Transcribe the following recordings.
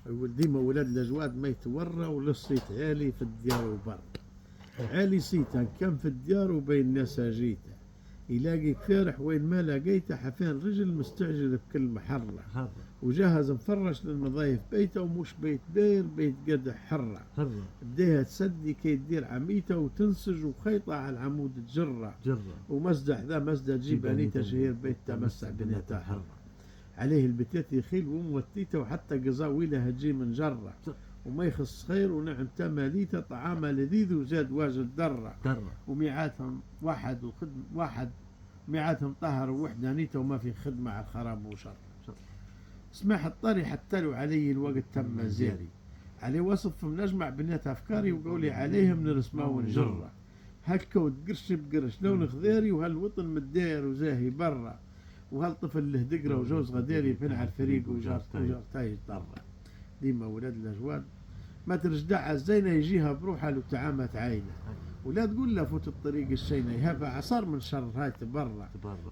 يقول ديما ولاد الأجواد ما يتورى وللصيت عالي في الديار وبر. عالي صيتا كان في الديار وبين ناس جيته، يلاقيك فارح وين ما لقيته، حفين رجل مستعجل بكل محرة، وجهز مفرش للمضايف بيته، ومش بيت بير بيت قدح حرة. بديها تسدي كي تدير عميته وتنسج وخيطة على العمود تجرة، ومسدح ذا مسدح تجيب أنيته شهير بيت تمسع بنيته حرة. عليه البتات يخيل وموتيته وحتى قزاويله هتجي من جرة، وما يخص خير ونعم تماليته، طعامه لذيذ وزاد واجد درة. وميعاتهم واحد وخدم واحد، ميعاتهم طهر ووحدانيته، وما في خدمة على الخراب وشر. اسمح الطري حتى لو علي الوقت تم زيري، عليه وصف نجمع بنيت أفكاري، وقولي عليهم نرسمه ونجره. هالكود قرش بقرش لون خذيري، وهالوطن متداير وزاهي برا، وهالطفل له دقرة وجوز غديري، بنع الفريق وجار تايج ضرة. ديما ولاد الأجواد ما ترجدع الزينة يجيها بروحها لو تعامت عينه، ولا تقول له فوت الطريق الشينة، يهبها عصار من شر هاي تبرع.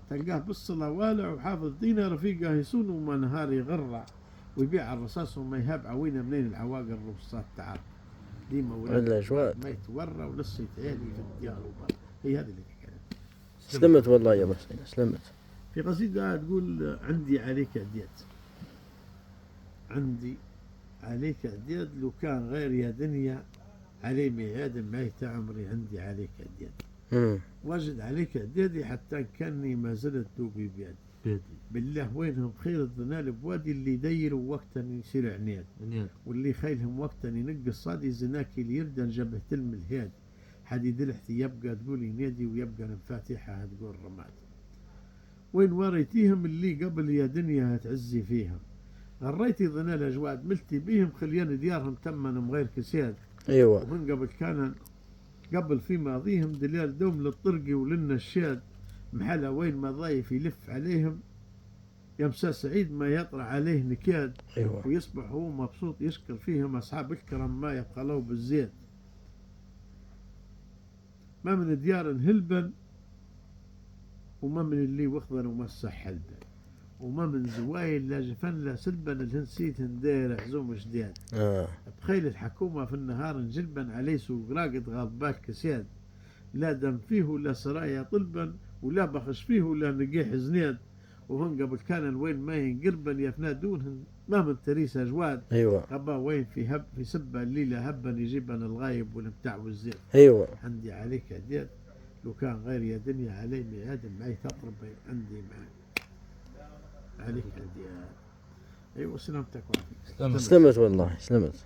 تلقاه بالصلاة والع وحافظ دينه، رفيقه يسون وما نهار يغرع، ويبيع الرصاص وما يهاب عوينه منين العواقر رصاص تعال. ديما ولاد الأجواد ما يتورى ولسه يتعالي في الديار وبر. هي هذه اللي كانت. سلمت والله يا مسكين سلمت. في قصيدة تقول عندي عليك عديت، عندي عليك عديد، لو كان غير يا دنيا علي ميعاد ميت عمري، عندي عليك عديد. واجد عليك عديدي حتى كاني ما زلت دوبي بيدي. بالله وينهم خير الظنال بوادي، اللي يديروا وقتا يصير عنيد، واللي خيلهم وقتا ينق الصادي، زناكي اللي يردن جبه تلم الهيد، حديد الحتي يبقى تقولي نادي، ويبقى المفاتيحة تقول رماد. وين وريتيهم اللي قبل يا دنيا هتعزي فيهم، غريتي ظنال أجواد ملتي بيهم، خليان ديارهم تمن من غير كساد. أيوة. ومن قبل كان قبل في ماضيهم دليل دوم للطرقي ولنا الشاد، محلا وين ما ضايف يلف عليهم، يمسى سعيد ما يطرح عليه نكاد. أيوة. ويصبح هو مبسوط يشكر فيهم أصحاب الكرم ما يبقى له بالزيت. ما من ديار هلبا، وما من اللي وخضر ومسح حلبا، وما من زوايل لا جفن لا سلبا، الهنسيت ندير حزوم جديد. بخيل الحكومة في النهار جلبا، عليه سوق راقد غضبات كسياد، لا دم فيه ولا سرايا طلبا، ولا بخش فيه ولا نقيح زنيد. وهن قبل كان وين ما ينقربا يفنادونهن، ما من تريس أجواد. أيوة. غبا وين في هب في سبا الليلة هبا يجيبن الغايب والمتاع والزيت. أيوة. عندي عليك عديد، لو كان غير يا دنيا علي ميعاد معي تقرب، عندي معي عليك عديد. أيوة سلامتك وعافيك. سلمت والله سلمت.